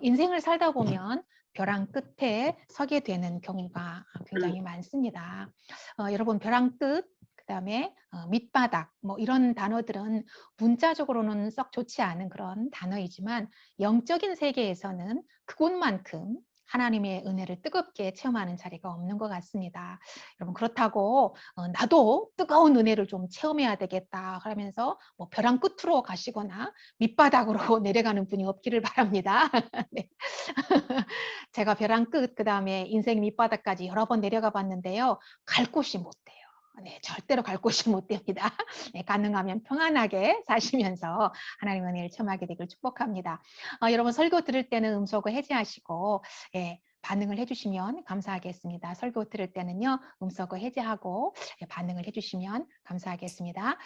인생을 살다 보면 벼랑 끝에 서게 되는 경우가 굉장히 많습니다. 여러분 벼랑 끝, 그다음에 밑바닥 뭐 이런 단어들은 문자적으로는 썩 좋지 않은 그런 단어이지만 영적인 세계에서는 그곳만큼 하나님의 은혜를 뜨겁게 체험하는 자리가 없는 것 같습니다. 여러분 그렇다고 나도 뜨거운 은혜를 좀 체험해야 되겠다 그러면서 뭐 벼랑 끝으로 가시거나 밑바닥으로 내려가는 분이 없기를 바랍니다. 네. 제가 벼랑 끝, 그다음에 인생 밑바닥까지 여러 번 내려가 봤는데요. 갈 곳이 못 돼요. 네, 절대로 갈 곳이 못 됩니다. 네, 가능하면 평안하게 사시면서 하나님의 은혜를 체험하게 되길 축복합니다. 여러분 설교 들을 때는 음소거 해제하시고 예, 반응을 해주시면 감사하겠습니다. 설교 들을 때는요, 음소거 해제하고 예, 반응을 해주시면 감사하겠습니다.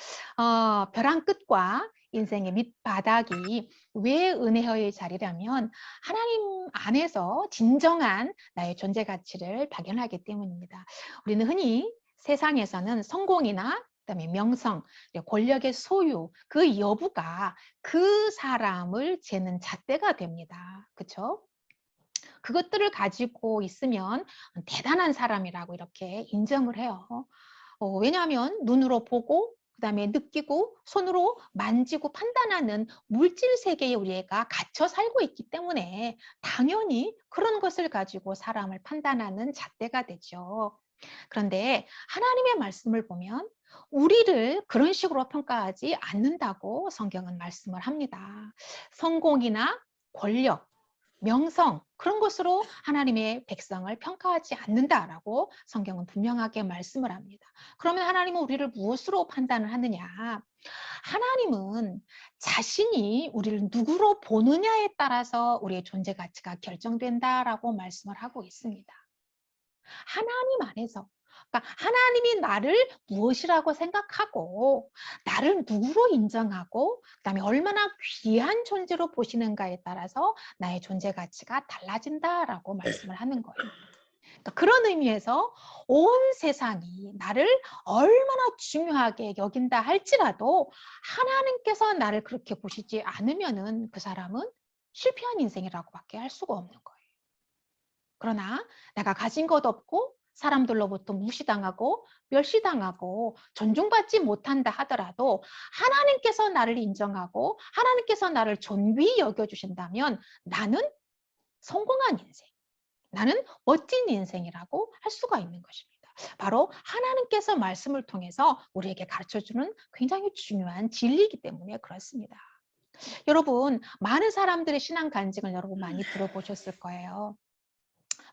벼랑 끝과 인생의 밑바닥이 왜 은혜의 자리라면 하나님 안에서 진정한 나의 존재 가치를 발견하기 때문입니다. 우리는 흔히 세상에서는 성공이나 그다음에 명성, 권력의 소유, 그 여부가 그 사람을 재는 잣대가 됩니다. 그렇죠? 그것들을 가지고 있으면 대단한 사람이라고 이렇게 인정을 해요. 왜냐하면 눈으로 보고 그다음에 느끼고 손으로 만지고 판단하는 물질 세계에 우리가 갇혀 살고 있기 때문에 당연히 그런 것을 가지고 사람을 판단하는 잣대가 되죠. 그런데 하나님의 말씀을 보면 우리를 그런 식으로 평가하지 않는다고 성경은 말씀을 합니다. 성공이나 권력, 명성 그런 것으로 하나님의 백성을 평가하지 않는다라고 성경은 분명하게 말씀을 합니다. 그러면 하나님은 우리를 무엇으로 판단을 하느냐? 하나님은 자신이 우리를 누구로 보느냐에 따라서 우리의 존재 가치가 결정된다라고 말씀을 하고 있습니다. 하나님 안에서 그러니까 하나님이 나를 무엇이라고 생각하고 나를 누구로 인정하고 그다음에 얼마나 귀한 존재로 보시는가에 따라서 나의 존재 가치가 달라진다라고 말씀을 하는 거예요. 그러니까 그런 의미에서 온 세상이 나를 얼마나 중요하게 여긴다 할지라도 하나님께서 나를 그렇게 보시지 않으면은 그 사람은 실패한 인생이라고밖에 할 수가 없는 거예요. 그러나 내가 가진 것 없고 사람들로부터 무시당하고 멸시당하고 존중받지 못한다 하더라도 하나님께서 나를 인정하고 하나님께서 나를 존귀히 여겨주신다면 나는 성공한 인생, 나는 멋진 인생이라고 할 수가 있는 것입니다. 바로 하나님께서 말씀을 통해서 우리에게 가르쳐주는 굉장히 중요한 진리이기 때문에 그렇습니다. 여러분, 많은 사람들의 신앙 간증을 여러분 많이 들어보셨을 거예요.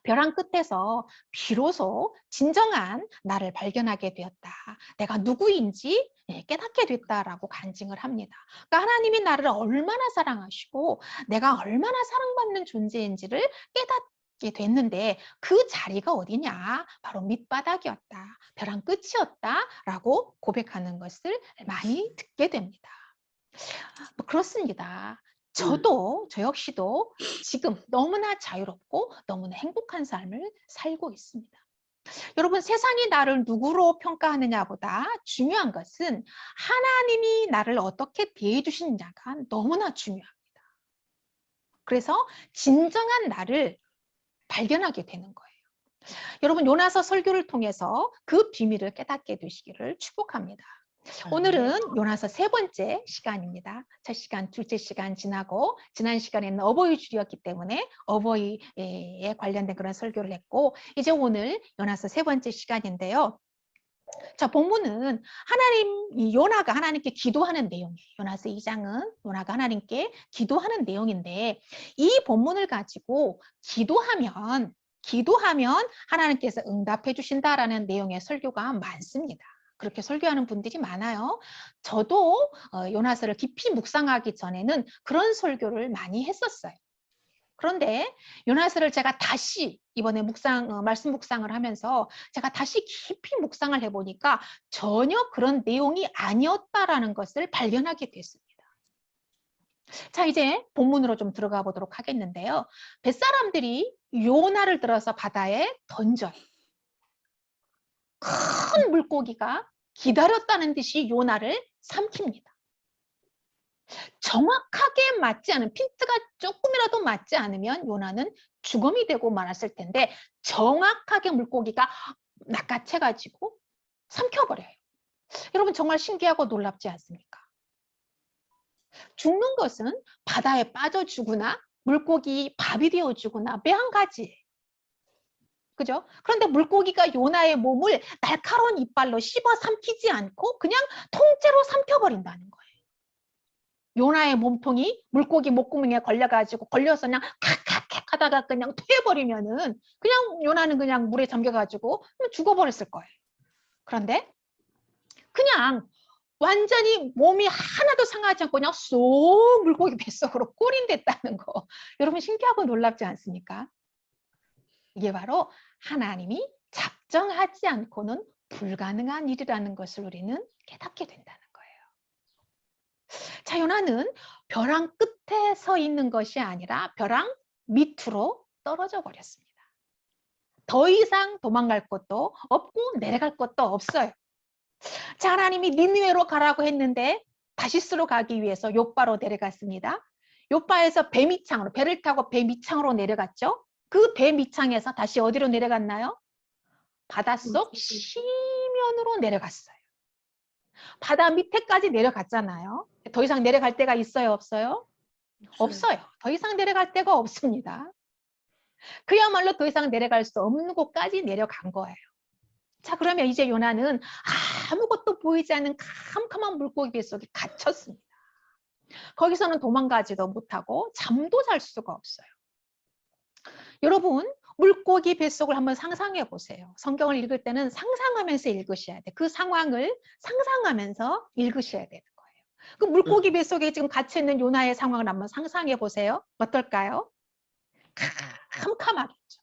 벼랑 끝에서 비로소 진정한 나를 발견하게 되었다. 내가 누구인지 깨닫게 됐다라고 간증을 합니다. 그러니까 하나님이 나를 얼마나 사랑하시고 내가 얼마나 사랑받는 존재인지를 깨닫게 됐는데 그 자리가 어디냐? 바로 밑바닥이었다. 벼랑 끝이었다라고 고백하는 것을 많이 듣게 됩니다. 그렇습니다. 저 역시도 지금 너무나 자유롭고 너무나 행복한 삶을 살고 있습니다. 여러분, 세상이 나를 누구로 평가하느냐보다 중요한 것은 하나님이 나를 어떻게 대해 주시느냐가 너무나 중요합니다. 그래서 진정한 나를 발견하게 되는 거예요. 여러분, 요나서 설교를 통해서 그 비밀을 깨닫게 되시기를 축복합니다. 오늘은 요나서 세 번째 시간입니다. 첫 시간, 둘째 시간 지나고 지난 시간에는 어버이 주일이었기 때문에 어버이에 관련된 그런 설교를 했고 이제 오늘 요나서 세 번째 시간인데요. 자, 본문은 이 요나가 하나님께 기도하는 내용이에요. 요나서 2장은 요나가 하나님께 기도하는 내용인데 이 본문을 가지고 기도하면 하나님께서 응답해 주신다라는 내용의 설교가 많습니다. 그렇게 설교하는 분들이 많아요. 저도 요나서를 깊이 묵상하기 전에는 그런 설교를 많이 했었어요. 그런데 요나서를 제가 다시 이번에 말씀 묵상을 하면서 제가 다시 깊이 묵상을 해보니까 전혀 그런 내용이 아니었다라는 것을 발견하게 됐습니다. 자, 이제 본문으로 좀 들어가 보도록 하겠는데요. 뱃사람들이 요나를 들어서 바다에 던져요. 큰 물고기가 기다렸다는 듯이 요나를 삼킵니다. 정확하게 맞지 않은, 핀트가 조금이라도 맞지 않으면 요나는 죽음이 되고 말았을 텐데 정확하게 물고기가 낚아채가지고 삼켜버려요. 여러분 정말 신기하고 놀랍지 않습니까? 죽는 것은 바다에 빠져 죽거나 물고기 밥이 되어 죽거나 매한 가지. 그죠? 그런데 물고기가 요나의 몸을 날카로운 이빨로 씹어 삼키지 않고 그냥 통째로 삼켜버린다는 거예요. 요나의 몸통이 물고기 목구멍에 걸려서 그냥 칵칵칵 하다가 그냥 퇴해버리면은 그냥 요나는 그냥 물에 잠겨가지고 죽어버렸을 거예요. 그런데 그냥 완전히 몸이 하나도 상하지 않고 그냥 쏙 물고기 뱃속으로 꼬린댔다는 거. 여러분 신기하고 놀랍지 않습니까? 이게 바로 하나님이 작정하지 않고는 불가능한 일이라는 것을 우리는 깨닫게 된다는 거예요. 자, 요나는 벼랑 끝에 서 있는 것이 아니라 벼랑 밑으로 떨어져 버렸습니다. 더 이상 도망갈 것도 없고 내려갈 것도 없어요. 자, 하나님이 니느웨로 가라고 했는데 다시스로 가기 위해서 욥바로 내려갔습니다. 욥바에서 배 밑창으로, 배를 타고 배 밑창으로 내려갔죠. 그 배 밑창에서 다시 어디로 내려갔나요? 바닷속 시면으로 내려갔어요. 바다 밑에까지 내려갔잖아요. 더 이상 내려갈 데가 있어요, 없어요? 없어요. 더 이상 내려갈 데가 없습니다. 그야말로 더 이상 내려갈 수 없는 곳까지 내려간 거예요. 자, 그러면 이제 요나는 아무것도 보이지 않는 캄캄한 물고기 뱃속에 갇혔습니다. 거기서는 도망가지도 못하고 잠도 잘 수가 없어요. 여러분, 물고기 뱃속을 한번 상상해 보세요. 성경을 읽을 때는 상상하면서 읽으셔야 돼. 그 상황을 상상하면서 읽으셔야 되는 거예요. 그 물고기 뱃속에 지금 갇혀있는 요나의 상황을 한번 상상해 보세요. 어떨까요? 캄캄하겠죠.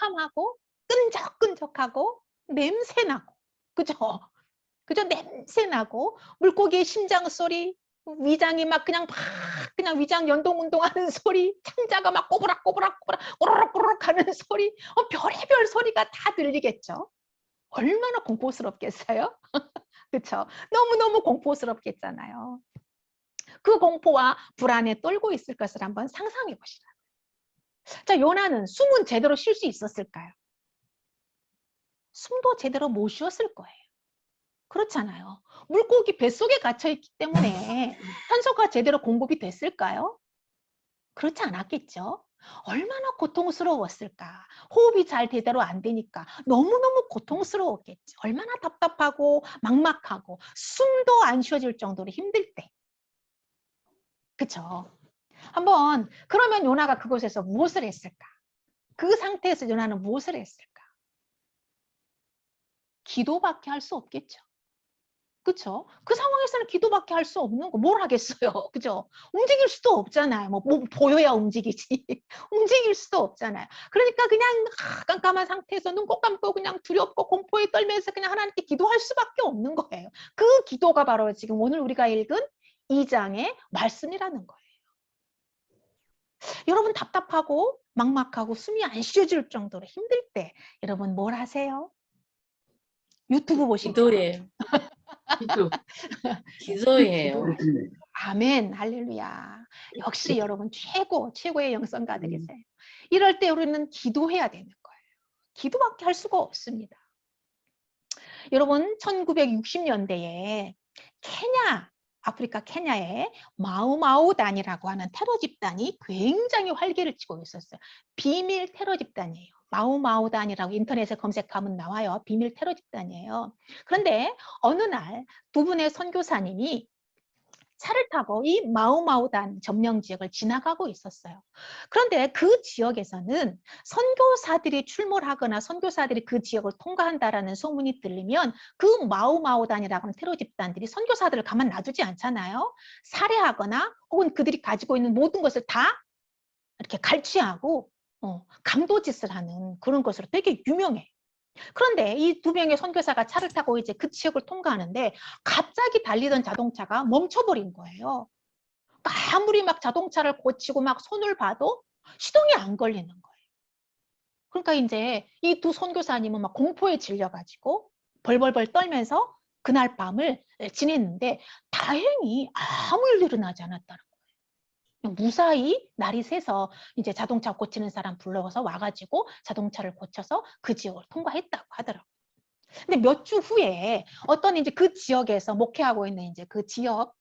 캄캄하고 끈적끈적하고 냄새나고, 그죠? 그죠? 냄새나고 물고기의 심장 소리, 위장이 막 그냥 위장 연동 운동하는 소리, 창자가 막 꼬부락꼬부락꼬부락 꼬르륵꼬르륵 하는 소리, 별의별 소리가 다 들리겠죠. 얼마나 공포스럽겠어요? 그렇죠? 너무너무 공포스럽겠잖아요. 그 공포와 불안에 떨고 있을 것을 한번 상상해 보시라. 자, 요나는 숨은 제대로 쉴 수 있었을까요? 숨도 제대로 못 쉬었을 거예요. 그렇잖아요. 물고기 뱃속에 갇혀있기 때문에 산소가 제대로 공급이 됐을까요? 그렇지 않았겠죠. 얼마나 고통스러웠을까. 호흡이 잘 제대로 안 되니까 너무너무 고통스러웠겠죠. 얼마나 답답하고 막막하고 숨도 안 쉬어질 정도로 힘들 때. 그렇죠. 한번 그러면 요나가 그곳에서 무엇을 했을까? 그 상태에서 요나는 무엇을 했을까? 기도밖에 할 수 없겠죠. 그렇죠? 그 상황에서는 기도밖에 할 수 없는 거 뭘 하겠어요. 그죠? 움직일 수도 없잖아요. 뭐 보여야 움직이지. 움직일 수도 없잖아요. 그러니까 그냥 깜깜한 상태에서 눈 꼭 감고 그냥 두렵고 공포에 떨면서 그냥 하나님께 기도할 수밖에 없는 거예요. 그 기도가 바로 지금 오늘 우리가 읽은 2장의 말씀이라는 거예요. 여러분 답답하고 막막하고 숨이 안 쉬어질 정도로 힘들 때 여러분 뭘 하세요? 유튜브 보시죠. 기도해요. 기도해요. 아멘, 할렐루야. 역시 여러분 최고의 영성가들이세요. 이럴 때 우리는 기도해야 되는 거예요. 기도밖에 할 수가 없습니다. 여러분 1960년대에 아프리카 케냐에 마우마우단이라고 하는 테러 집단이 굉장히 활개를 치고 있었어요. 비밀 테러 집단이에요. 마우마우단이라고 인터넷에 검색하면 나와요. 비밀 테러 집단이에요. 그런데 어느 날 두 분의 선교사님이 차를 타고 이 마우마우단 점령 지역을 지나가고 있었어요. 그런데 그 지역에서는 선교사들이 출몰하거나 선교사들이 그 지역을 통과한다라는 소문이 들리면 그 마우마우단이라고 하는 테러 집단들이 선교사들을 가만 놔두지 않잖아요. 살해하거나 혹은 그들이 가지고 있는 모든 것을 다 이렇게 갈취하고 강도짓을 하는 그런 것으로 되게 유명해. 그런데 이 두 명의 선교사가 차를 타고 이제 그 지역을 통과하는데 갑자기 달리던 자동차가 멈춰버린 거예요. 그러니까 아무리 막 자동차를 고치고 막 손을 봐도 시동이 안 걸리는 거예요. 그러니까 이제 이 두 선교사님은 막 공포에 질려가지고 벌벌벌 떨면서 그날 밤을 지냈는데 다행히 아무 일도 일어나지 않았다는 거예요. 무사히 날이 새서 이제 자동차 고치는 사람 불러서 와가지고 자동차를 고쳐서 그 지역을 통과했다고 하더라고요. 근데 몇 주 후에 어떤 이제 그 지역에서 목회하고 있는 이제 그 지역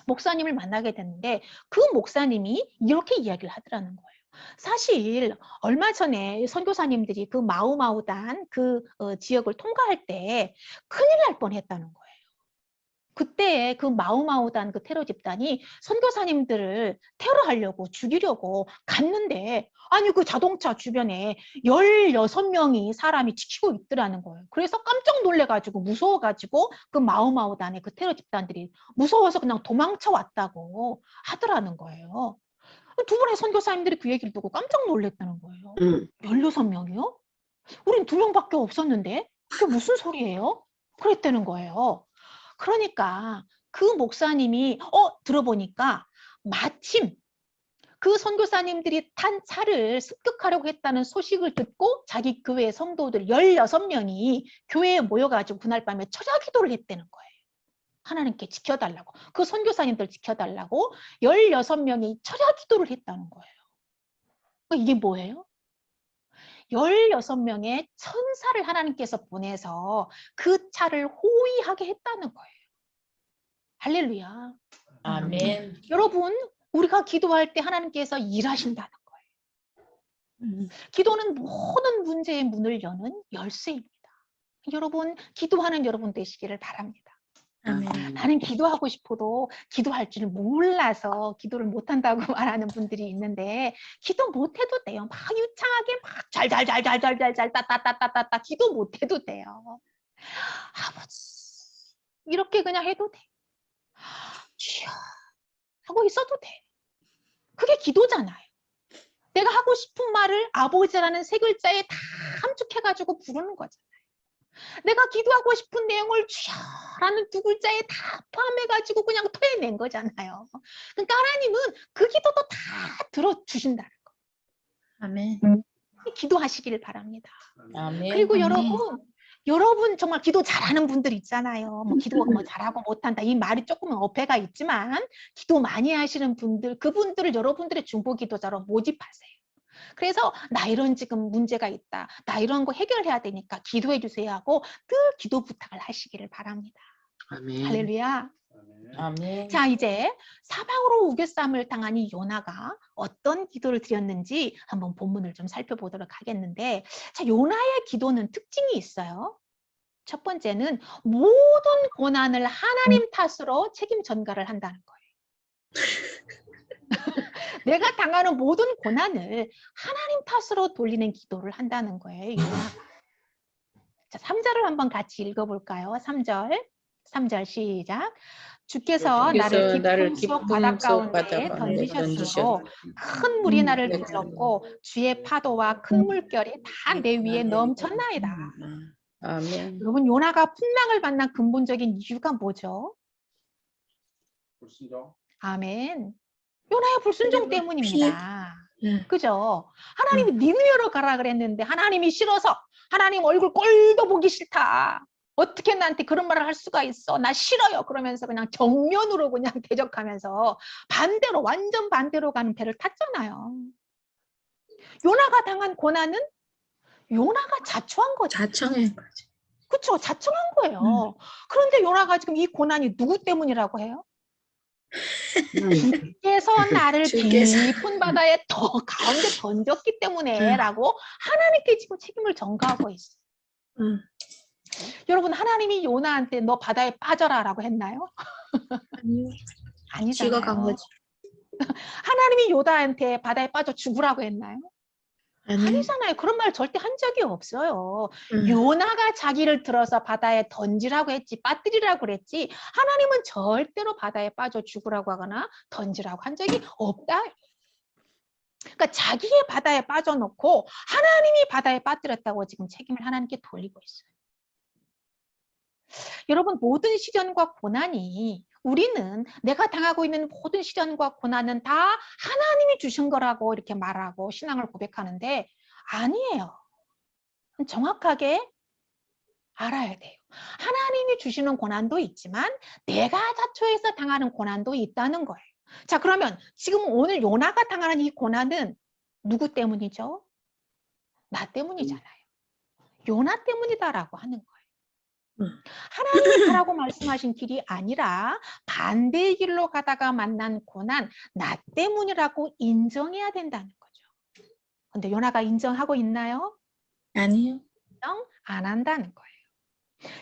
목사님을 만나게 됐는데 그 목사님이 이렇게 이야기를 하더라는 거예요. 사실 얼마 전에 선교사님들이 그 마우마우단 그 지역을 통과할 때 큰일 날 뻔했다는 거예요. 그때 그 마우마우단 그 테러 집단이 선교사님들을 테러하려고 죽이려고 갔는데 아니 그 자동차 주변에 16명이 사람이 지키고 있더라는 거예요. 그래서 깜짝 놀래가지고 무서워가지고 그 마우마우단의 그 테러 집단들이 무서워서 그냥 도망쳐 왔다고 하더라는 거예요. 두 분의 선교사님들이 그 얘기를 듣고 깜짝 놀랐다는 거예요. 16명이요? 우린 2명밖에 없었는데 그게 무슨 소리예요? 그랬다는 거예요. 그러니까 그 목사님이 들어보니까 마침 그 선교사님들이 탄 차를 습격하려고 했다는 소식을 듣고 자기 교회 성도들 16명이 교회에 모여가지고 그날 밤에 철야 기도를 했다는 거예요. 하나님께 지켜달라고. 그 선교사님들 지켜달라고 16명이 철야 기도를 했다는 거예요. 이게 뭐예요? 16명의 천사를 하나님께서 보내서 그 차를 호위하게 했다는 거예요. 할렐루야. 아멘. 여러분, 우리가 기도할 때 하나님께서 일하신다는 거예요. 기도는 모든 문제의 문을 여는 열쇠입니다. 여러분, 기도하는 여러분 되시기를 바랍니다. 아멘. 나는 기도하고 싶어도 기도할 줄 몰라서 기도를 못한다고 말하는 분들이 있는데 기도 못해도 돼요. 막 유창하게 막 잘 따따따따따따 기도 못해도 돼요. 아버지 이렇게 그냥 해도 돼. 주여 하고 있어도 돼. 그게 기도잖아요. 내가 하고 싶은 말을 아버지라는 3글자에 다 함축해가지고 부르는 거잖아요. 내가 기도하고 싶은 내용을 주여라는 2글자에 다 포함해가지고 그냥 토해낸 거잖아요. 그러니까 하나님은 그 기도도 다 들어주신다는 거. 아멘. 기도하시기를 바랍니다. 아멘. 그리고 여러분 정말 기도 잘하는 분들 있잖아요. 뭐 기도 뭐 잘하고 못한다 이 말이 조금 어폐가 있지만 기도 많이 하시는 분들 그분들을 여러분들의 중보기도자로 모집하세요. 그래서 나 이런 지금 문제가 있다. 나 이런 거 해결해야 되니까 기도해 주세요 하고 늘 기도 부탁을 하시기를 바랍니다. 아멘. 할렐루야. 아멘. 자 이제 사방으로 우겨쌈을 당한 이 요나가 어떤 기도를 드렸는지 한번 본문을 좀 살펴보도록 하겠는데 자 요나의 기도는 특징이 있어요. 첫 번째는 모든 고난을 하나님 탓으로 책임 전가를 한다는 거예요. 내가 당하는 모든 고난을 하나님 탓으로 돌리는 기도를 한다는 거예요. 요나가. 자, 3절을 한번 같이 읽어볼까요? 3절 시작. 주께서 나를 깊은 속 바다 가운데 던지셨으므로 큰 물이 나를 뒤덮고 주의 파도와 큰 물결이 다 내 위에 넘쳤나이다. 아멘. 여러분 요나가 풍랑을 만난 근본적인 이유가 뭐죠? 불순종. 아멘. 요나의 불순종 때문입니다. 예. 그죠? 하나님이 니느웨로 가라 그랬는데 하나님이 싫어서 하나님 얼굴 꼴도 보기 싫다. 어떻게 나한테 그런 말을 할 수가 있어? 나 싫어요. 그러면서 그냥 정면으로 그냥 대적하면서 반대로 완전 반대로 가는 배를 탔잖아요. 요나가 당한 고난은 요나가 자초한 거죠. 자청해. 그렇죠. 자청한 거예요. 그런데 요나가 지금 이 고난이 누구 때문이라고 해요? 주께서 나를 깊은 바다에 더 가운데 던졌기 때문에 라고 하나님께 지금 책임을 전가하고 있어요. 여러분 하나님이 요나한테 너 바다에 빠져라 라고 했나요? 아니요. 아니잖아요. 지가 간 거지. 하나님이 요나한테 바다에 빠져 죽으라고 했나요? 아니요. 아니잖아요. 그런 말 절대 한 적이 없어요. 요나가 자기를 들어서 바다에 던지라고 했지 빠뜨리라고 그랬지 하나님은 절대로 바다에 빠져 죽으라고 하거나 던지라고 한 적이 없다. 그러니까 자기의 바다에 빠져놓고 하나님이 바다에 빠뜨렸다고 지금 책임을 하나님께 돌리고 있어요. 여러분 모든 시련과 고난이 우리는 내가 당하고 있는 모든 시련과 고난은 다 하나님이 주신 거라고 이렇게 말하고 신앙을 고백하는데 아니에요. 정확하게 알아야 돼요. 하나님이 주시는 고난도 있지만 내가 자초해서 당하는 고난도 있다는 거예요. 자, 그러면 지금 오늘 요나가 당하는 이 고난은 누구 때문이죠? 나 때문이잖아요. 요나 때문이다라고 하는 거예요. 하나님이 가라고 말씀하신 길이 아니라 반대의 길로 가다가 만난 고난, 나 때문이라고 인정해야 된다는 거죠. 근데 요나가 인정하고 있나요? 아니요. 인정 안 한다는 거예요.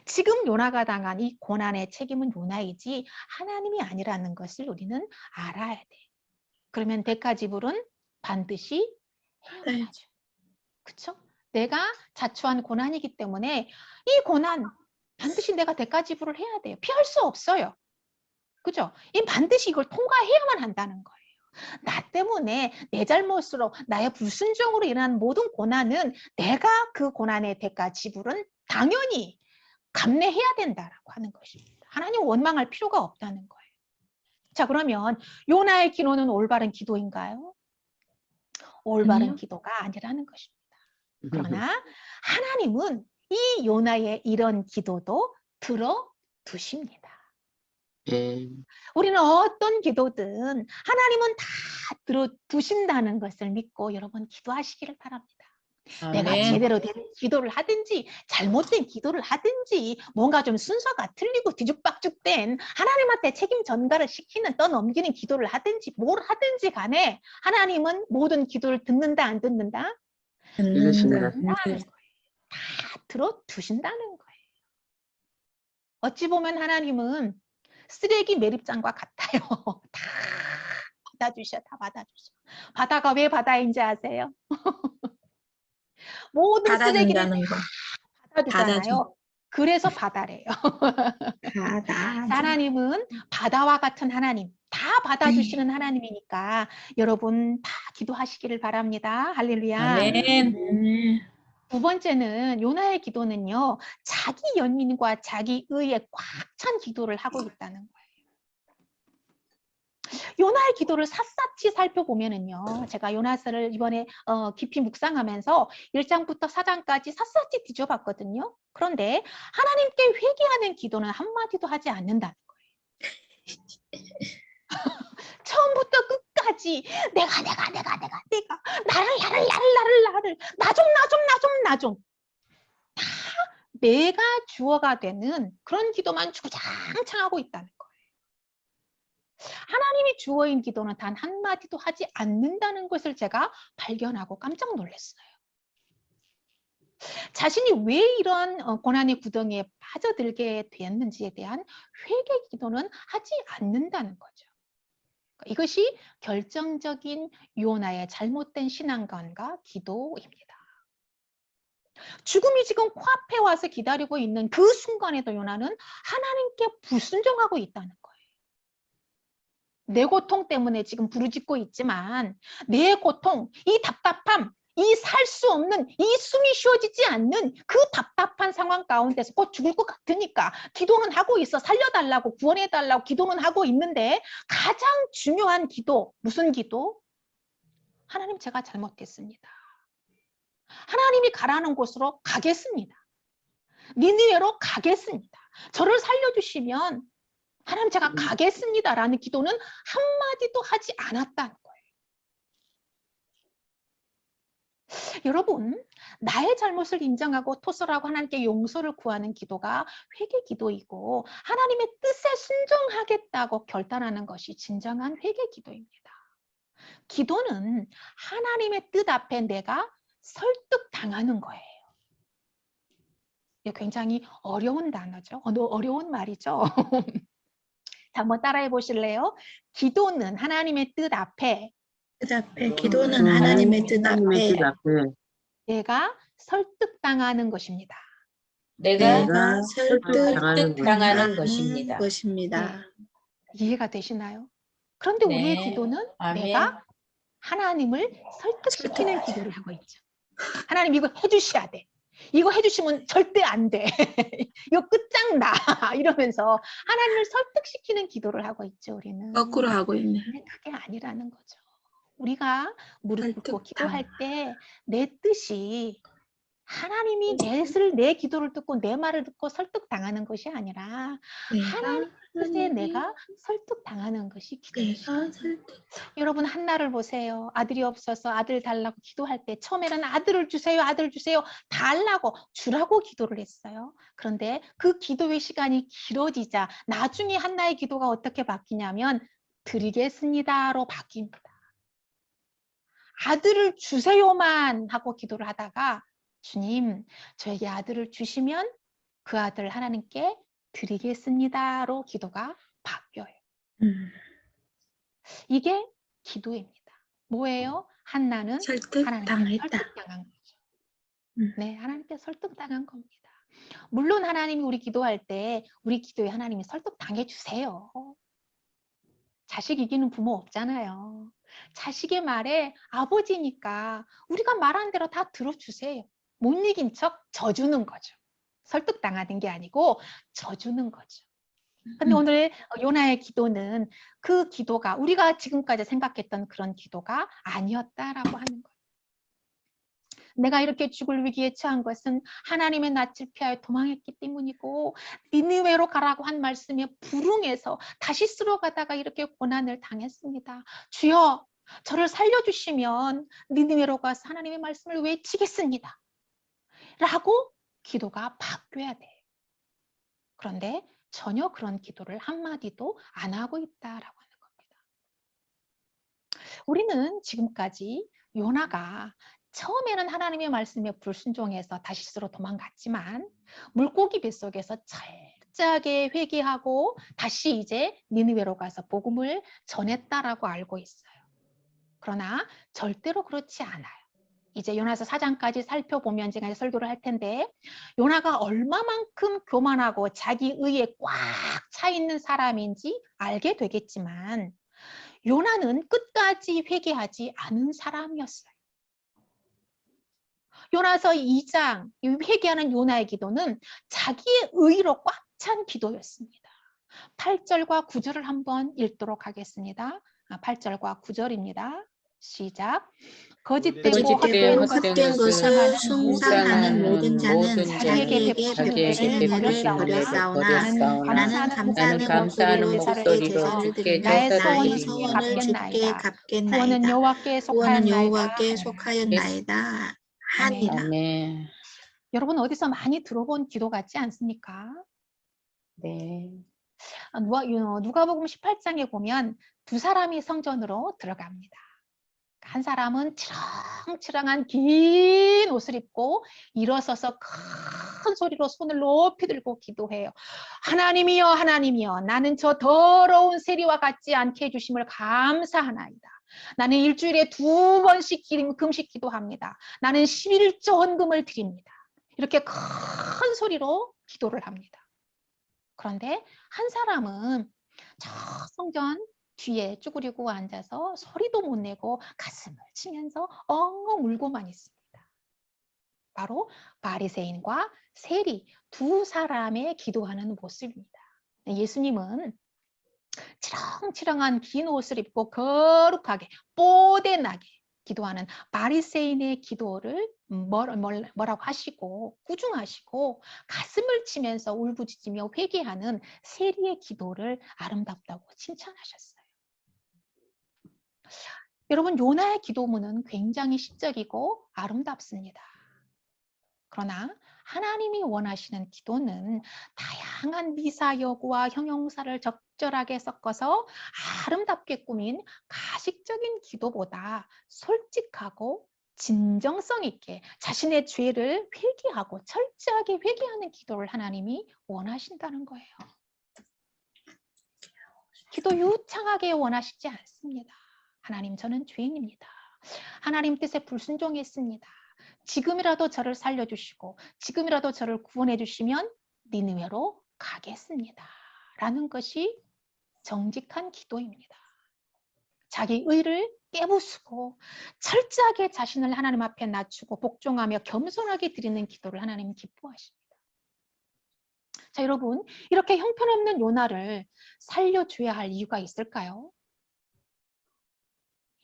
지금 요나가 당한 이 고난의 책임은 요나이지 하나님이 아니라는 것을 우리는 알아야 돼. 그러면 대가지불은 반드시 해야죠. 그렇죠? 내가 자초한 고난이기 때문에 이 고난 반드시 내가 대가지불을 해야 돼요. 피할 수 없어요. 그죠? 이 반드시 이걸 통과해야만 한다는 거예요. 나 때문에 내 잘못으로 나의 불순종으로 일어난 모든 고난은 내가 그 고난의 대가 지불은 당연히 감내해야 된다라고 하는 것입니다. 하나님 원망할 필요가 없다는 거예요. 자, 그러면 요나의 기도는 올바른 기도인가요? 올바른 아니요. 기도가 아니라는 것입니다. 그러나 하나님은 이 요나의 이런 기도도 들어두십니다. 우리는 어떤 기도든 하나님은 다 들어두신다는 것을 믿고 여러분 기도하시기를 바랍니다. 내가 아멘. 제대로 된 기도를 하든지 잘못된 기도를 하든지 뭔가 좀 순서가 틀리고 뒤죽박죽된 하나님한테 책임 전가를 시키는 떠넘기는 기도를 하든지 뭘 하든지 간에 하나님은 모든 기도를 듣는다 안 듣는다? 듣는다. 다 들어두신다는 거예요. 어찌 보면 하나님은 쓰레기 매립장과 같아요. 다 받아주셔, 다 받아주셔. 바다가 왜 바다인지 아세요? 모든 쓰레기를 받아준다는 거. 받아주잖아요. 그래서 바다래요. 받아줘. 하나님은 바다와 같은 하나님, 다 받아주시는 하나님이니까 여러분 다 기도하시기를 바랍니다. 할렐루야. 아멘. 두 번째는 요나의 기도는요, 자기 연민과 자기 의에 꽉 찬 기도를 하고 있다는 거예요. 요나의 기도를 샅샅이 살펴보면은요, 제가 요나서를 이번에 깊이 묵상하면서 1장부터 4장까지 샅샅이 뒤져봤거든요. 그런데 하나님께 회개하는 기도는 한마디도 하지 않는다는 거예요. 처음부터 끝까지 내가 나를 나 좀 다 내가 주어가 되는 그런 기도만 주구장창 하고 있다는 거예요. 하나님이 주어인 기도는 단 한마디도 하지 않는다는 것을 제가 발견하고 깜짝 놀랐어요. 자신이 왜 이런 고난의 구덩이에 빠져들게 되었는지에 대한 회개 기도는 하지 않는다는 거죠. 이것이 결정적인 요나의 잘못된 신앙관과 기도입니다. 죽음이 지금 코앞에 와서 기다리고 있는 그 순간에도 요나는 하나님께 불순종하고 있다는 거예요. 내 고통 때문에 지금 부르짖고 있지만 내 고통, 이 답답함, 이 살 수 없는, 이 숨이 쉬어지지 않는 그 답답한 상황 가운데서 곧 죽을 것 같으니까 기도는 하고 있어. 살려달라고, 구원해달라고 기도는 하고 있는데 가장 중요한 기도, 무슨 기도? 하나님, 제가 잘못했습니다. 하나님이 가라는 곳으로 가겠습니다. 니느웨로 가겠습니다. 저를 살려주시면 하나님, 제가 가겠습니다라는 기도는 한마디도 하지 않았다는 거예요. 여러분, 나의 잘못을 인정하고 토설하고 하나님께 용서를 구하는 기도가 회개 기도이고 하나님의 뜻에 순종하겠다고 결단하는 것이 진정한 회개 기도입니다. 기도는 하나님의 뜻 앞에 내가 설득당하는 거예요. 이게 굉장히 어려운 단어죠. 어려운 말이죠. 한번 따라해 보실래요? 기도는 하나님의 뜻 앞에 기도는 하나님의 뜻 앞에 내가 설득당하는 것입니다. 내가 설득당하는 것입니다. 네, 이해가 되시나요? 그런데 우리의 기도는 내가 하나님을 설득시키는 기도를 하고 있죠. 하나님, 이거 해주셔야 돼. 이거 해주시면 절대 안 돼. 이거 끝장나. 이러면서 하나님을 설득시키는 기도를 하고 있죠, 우리는. 거꾸로 하고 있네. 근데 그게 아니라는 거죠. 우리가 무릎 꿇고 기도할 때 내 뜻이 하나님이 내 기도를 듣고 내 말을 듣고 설득당하는 것이 아니라 하나님 뜻에 내가 설득당하는 것이 기도의 시간. 여러분 한나를 보세요. 아들이 없어서 아들 달라고 기도할 때 처음에는 아들을 주세요, 아들 주세요, 달라고 주라고 기도를 했어요. 그런데 그 기도의 시간이 길어지자 나중에 한나의 기도가 어떻게 바뀌냐면 드리겠습니다로 바뀝니다. 아들을 주세요만 하고 기도를 하다가 주님, 저에게 아들을 주시면 그 아들 하나님께 드리겠습니다로 기도가 바뀌어요. 이게 기도입니다. 뭐예요? 한나는 하나님께 설득당한 거죠. 네, 하나님께 설득당한 겁니다. 물론 하나님이 우리 기도할 때 우리 기도에 하나님이 설득당해 주세요. 자식 이기는 부모 없잖아요. 자식의 말에 아버지니까 우리가 말한 대로 다 들어주세요. 못 이긴 척 져주는 거죠. 설득당하는 게 아니고 져주는 거죠. 근데 오늘 요나의 기도는 그 기도가 우리가 지금까지 생각했던 그런 기도가 아니었다라고 하는 거예요. 내가 이렇게 죽을 위기에 처한 것은 하나님의 낯을 피하여 도망했기 때문이고 니느웨로 가라고 한 말씀에 불응해서 다시스로 가다가 이렇게 고난을 당했습니다. 주여 저를 살려주시면 니느웨로 가서 하나님의 말씀을 외치겠습니다. 라고 기도가 바뀌어야 돼요. 그런데 전혀 그런 기도를 한마디도 안 하고 있다라고 하는 겁니다. 우리는 지금까지 요나가 처음에는 하나님의 말씀에 불순종해서 다시스로 도망갔지만 물고기 뱃속에서 철저하게 회개하고 다시 이제 니느웨로 가서 복음을 전했다라고 알고 있어요. 그러나 절대로 그렇지 않아요. 이제 요나서 4장까지 살펴보면 제가 설교를 할 텐데 요나가 얼마만큼 교만하고 자기 의에 꽉 차 있는 사람인지 알게 되겠지만 요나는 끝까지 회개하지 않은 사람이었어요. 요나서 2장 회개하는 요나의 기도는 자기의 의로 꽉 찬 기도였습니다. 8절과 9절을 한번 읽도록 하겠습니다. 8절과 9절입니다. 시작. 거짓되고 헛된 것을 숭상하는 모든 자는 자기에게 베푸신 은혜를 버렸사오나 나는 감사하는 목소리로 제사를 드리며 나의 서원을 주께 갚겠나이다. 구원은 여호와께 속하였나이다. 하니라. 아멘. 여러분 어디서 많이 들어본 기도 같지 않습니까? 네. 누가복음 18장에 보면 두 사람이 성전으로 들어갑니다. 한 사람은 치렁치렁한 긴 옷을 입고 일어서서 큰 소리로 손을 높이 들고 기도해요. 하나님이여 하나님이여 나는 저 더러운 세리와 같지 않게 해주심을 감사하나이다. 나는 일주일에 2번씩 금식 기도합니다. 나는 11조 헌금을 드립니다. 이렇게 큰 소리로 기도를 합니다. 그런데 한 사람은 저 성전 뒤에 쭈그리고 앉아서 소리도 못 내고 가슴을 치면서 엉엉 울고만 있습니다. 바로 바리새인과 세리 두 사람의 기도하는 모습입니다. 예수님은 치렁치렁한 긴 옷을 입고 거룩하게 뽀대나게 기도하는 바리새인의 기도를 뭐라고 하시고 꾸중하시고 가슴을 치면서 울부짖으며 회개하는 세리의 기도를 아름답다고 칭찬하셨어요. 여러분 요나의 기도문은 굉장히 시적이고 아름답습니다. 그러나 하나님이 원하시는 기도는 다양한 미사여구와 형용사를 적절하게 섞어서 아름답게 꾸민 가식적인 기도보다 솔직하고 진정성 있게 자신의 죄를 회개하고 철저하게 회개하는 기도를 하나님이 원하신다는 거예요. 기도 유창하게 원하시지 않습니다. 하나님 저는 죄인입니다. 하나님 뜻에 불순종했습니다. 지금이라도 저를 살려주시고 지금이라도 저를 구원해 주시면 니느웨로 가겠습니다. 라는 것이 정직한 기도입니다. 자기 의를 깨부수고 철저하게 자신을 하나님 앞에 낮추고 복종하며 겸손하게 드리는 기도를 하나님 기뻐하십니다. 자, 여러분 이렇게 형편없는 요나를 살려줘야 할 이유가 있을까요?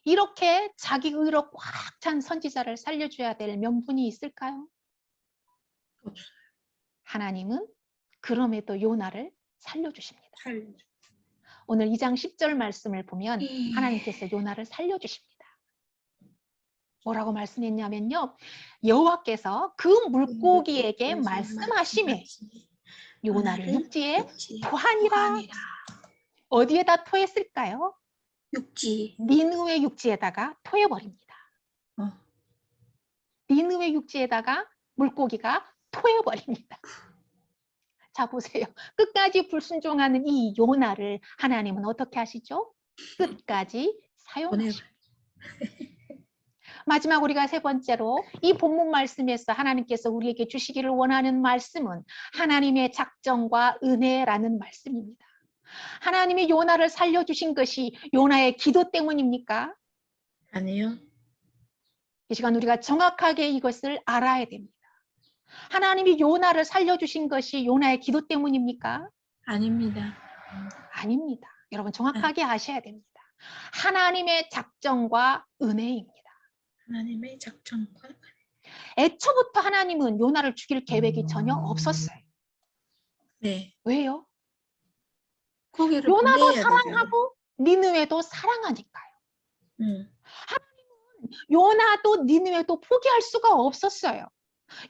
이렇게 자기 의로 꽉 찬 선지자를 살려줘야 될 명분이 있을까요? 하나님은 그럼에도 요나를 살려주십니다. 살. 오늘 2장 10절 말씀을 보면 예. 하나님께서 요나를 살려주십니다. 뭐라고 말씀했냐면요. 여호와께서 그 물고기에게 말씀하시매 요나를 육지에 토하니라. 어디에다 토했을까요? 육지. 니느웨 육지에다가 토해버립니다. 니느웨 육지에다가 물고기가 토해버립니다. 자 보세요. 끝까지 불순종하는 이 요나를 하나님은 어떻게 하시죠? 끝까지 사용하십니다. 마지막 우리가 세 번째로 이 본문 말씀에서 하나님께서 우리에게 주시기를 원하는 말씀은 하나님의 작정과 은혜라는 말씀입니다. 하나님이 요나를 살려주신 것이 요나의 기도 때문입니까? 아니요. 이 시간 우리가 정확하게 이것을 알아야 됩니다. 하나님이 요나를 살려주신 것이 요나의 기도 때문입니까? 아닙니다. 아닙니다. 여러분 정확하게 아셔야 됩니다. 하나님의 작정과 은혜입니다. 하나님의 작정과 애초부터 하나님은 요나를 죽일 계획이 전혀 없었어요. 네. 왜요? 고기를 요나도 보내야 사랑하고 니느웨도 사랑하니까요. 되죠. 요나도 니느웨도 포기할 수가 없었어요.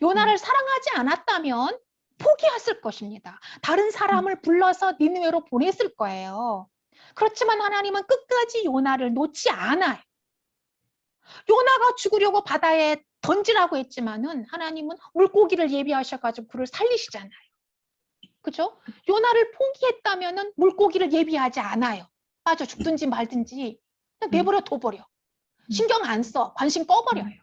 요나를 사랑하지 않았다면 포기했을 것입니다. 다른 사람을 불러서 니느웨로 보냈을 거예요. 그렇지만 하나님은 끝까지 요나를 놓지 않아요. 요나가 죽으려고 바다에 던지라고 했지만은 하나님은 물고기를 예비하셔가지고 그를 살리시잖아요. 그죠? 요나를 포기했다면은 물고기를 예비하지 않아요. 빠져 죽든지 말든지 그냥 내버려 둬버려. 신경 안 써. 관심 꺼버려요.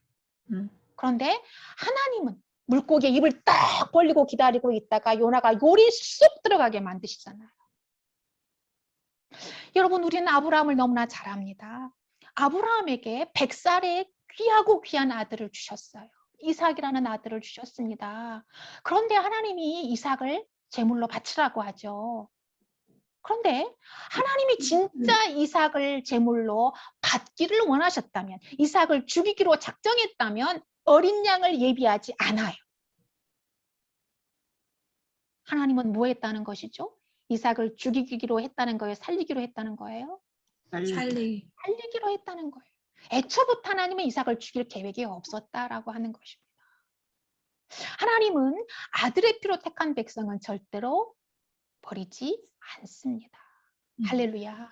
그런데 하나님은 물고기의 입을 딱 벌리고 기다리고 있다가 요나가 요리 쏙 들어가게 만드시잖아요. 여러분 우리는 아브라함을 너무나 잘 압니다. 아브라함에게 100살의 귀하고 귀한 아들을 주셨어요. 이삭이라는 아들을 주셨습니다. 그런데 하나님이 이삭을 제물로 바치라고 하죠. 그런데 하나님이 진짜 이삭을 제물로 받기를 원하셨다면, 이삭을 죽이기로 작정했다면 어린 양을 예비하지 않아요. 하나님은 뭐 했다는 것이죠? 이삭을 죽이기로 했다는 거예요? 살리기로 했다는 거예요? 살리기로 했다는 거예요. 애초부터 하나님은 이삭을 죽일 계획이 없었다라고 하는 것입니다. 하나님은 아들의 피로 택한 백성은 절대로 버리지 않습니다. 할렐루야.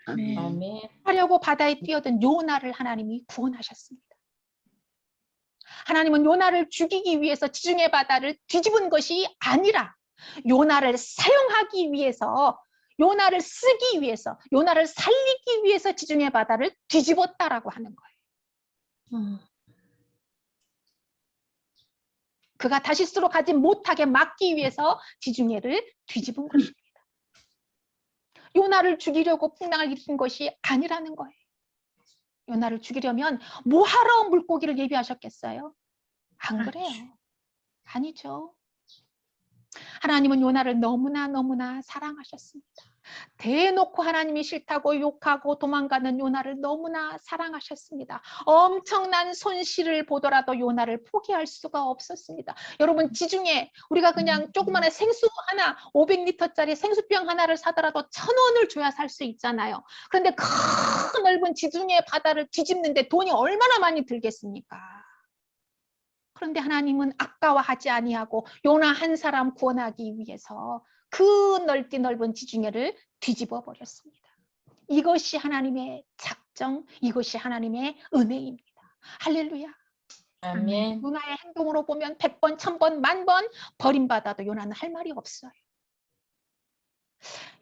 아멘. 하려고 바다에 뛰어든 요나를 하나님이 구원하셨습니다. 하나님은 요나를 죽이기 위해서 지중해 바다를 뒤집은 것이 아니라 요나를 사용하기 위해서, 요나를 쓰기 위해서, 요나를 살리기 위해서 지중해 바다를 뒤집었다라고 하는 거예요. 그가 다시 스스로 가지 못하게 막기 위해서 지중해를 뒤집은 것입니다. 요나를 죽이려고 풍랑을 일으킨 것이 아니라는 거예요. 요나를 죽이려면 뭐하러 물고기를 예비하셨겠어요? 안 그래요. 아니죠. 하나님은 요나를 너무나 사랑하셨습니다. 대놓고 하나님이 싫다고 욕하고 도망가는 요나를 너무나 사랑하셨습니다. 엄청난 손실을 보더라도 요나를 포기할 수가 없었습니다. 여러분 지중해 우리가 그냥 조그마한 생수 하나 500리터짜리 생수병 하나를 사더라도 1,000원을 줘야 살 수 있잖아요. 그런데 큰 넓은 지중해 바다를 뒤집는데 돈이 얼마나 많이 들겠습니까? 그런데 하나님은 아까워하지 아니하고 요나 한 사람 구원하기 위해서 그 넓디 넓은 지중해를 뒤집어 버렸습니다. 이것이 하나님의 작정, 이것이 하나님의 은혜입니다. 할렐루야. 아멘. 요나의 행동으로 보면 100번, 1000번, 10,000번 버림받아도 요나는 할 말이 없어요.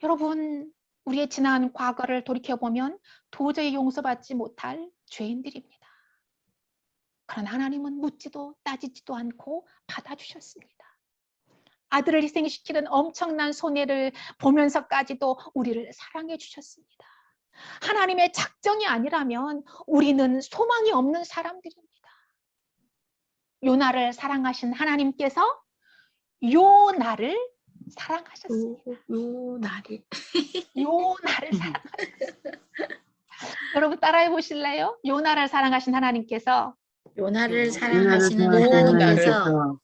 여러분, 우리의 지난 과거를 돌이켜보면 도저히 용서받지 못할 죄인들입니다. 그러나 하나님은 묻지도 따지지도 않고 받아주셨습니다. 아들을 희생시키는 엄청난 손해를 보면서까지도 우리를 사랑해 주셨습니다. 하나님의 작정이 아니라면 우리는 소망이 없는 사람들입니다. 요나를 사랑하신 하나님께서 요나를 사랑하셨습니다. 요나를 사랑하셨습니다. 여러분 따라해 보실래요? 요나를 사랑하신 하나님께서 요나를 사랑하시는 사랑하시는 하나님께서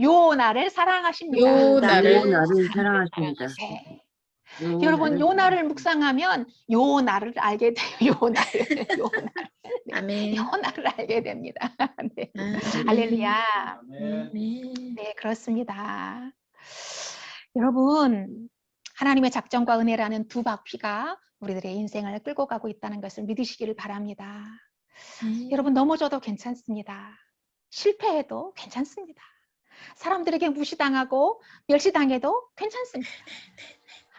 요 나를 사랑하십니다. 요 나를 요 나를 사랑하십니다. 네. 요 여러분 나를 요 나를 묵상하면 요 나를 알게 돼요. 요 나를 요 나를 네. 아멘. 요 나를 알게 됩니다. 네. 아멘. 할렐루야. 아멘. 네, 그렇습니다. 여러분, 하나님의 작정과 은혜라는 두 바퀴가 우리들의 인생을 끌고 가고 있다는 것을 믿으시기를 바랍니다. 여러분, 넘어져도 괜찮습니다. 실패해도 괜찮습니다. 사람들에게 무시당하고 멸시당해도 괜찮습니다.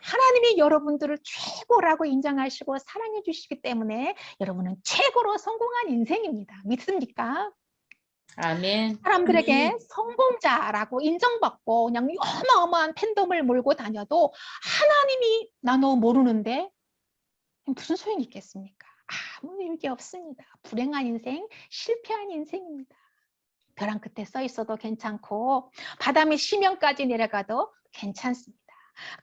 하나님이 여러분들을 최고라고 인정하시고 사랑해 주시기 때문에 여러분은 최고로 성공한 인생입니다. 믿습니까? 아멘. 사람들에게 성공자라고 인정받고 그냥 어마어마한 팬덤을 몰고 다녀도 하나님이 나 너 모르는데 무슨 소용이 있겠습니까? 아무 의미 없습니다. 불행한 인생, 실패한 인생입니다. 벼랑 끝에 써 있어도 괜찮고 바다의 심연까지 내려가도 괜찮습니다.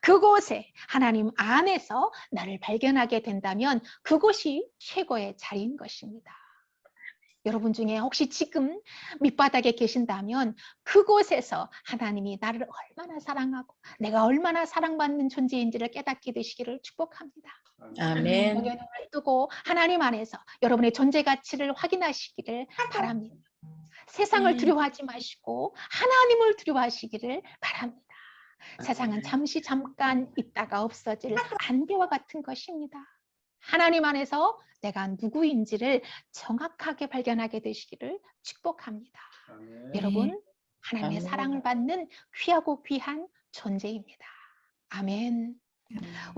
그곳에 하나님 안에서 나를 발견하게 된다면 그곳이 최고의 자리인 것입니다. 여러분 중에 혹시 지금 밑바닥에 계신다면 그곳에서 하나님이 나를 얼마나 사랑하고 내가 얼마나 사랑받는 존재인지를 깨닫게 되시기를 축복합니다. 아멘. 영의 눈을 뜨고 하나님 안에서 여러분의 존재 가치를 확인하시기를 바랍니다. 세상을 두려워하지 마시고 하나님을 두려워하시기를 바랍니다. 세상은 잠시 잠깐 있다가 없어질 안개와 같은 것입니다. 하나님 안에서 내가 누구인지를 정확하게 발견하게 되시기를 축복합니다. 여러분, 하나님의 아멘. 사랑을 받는 귀하고 귀한 존재입니다. 아멘.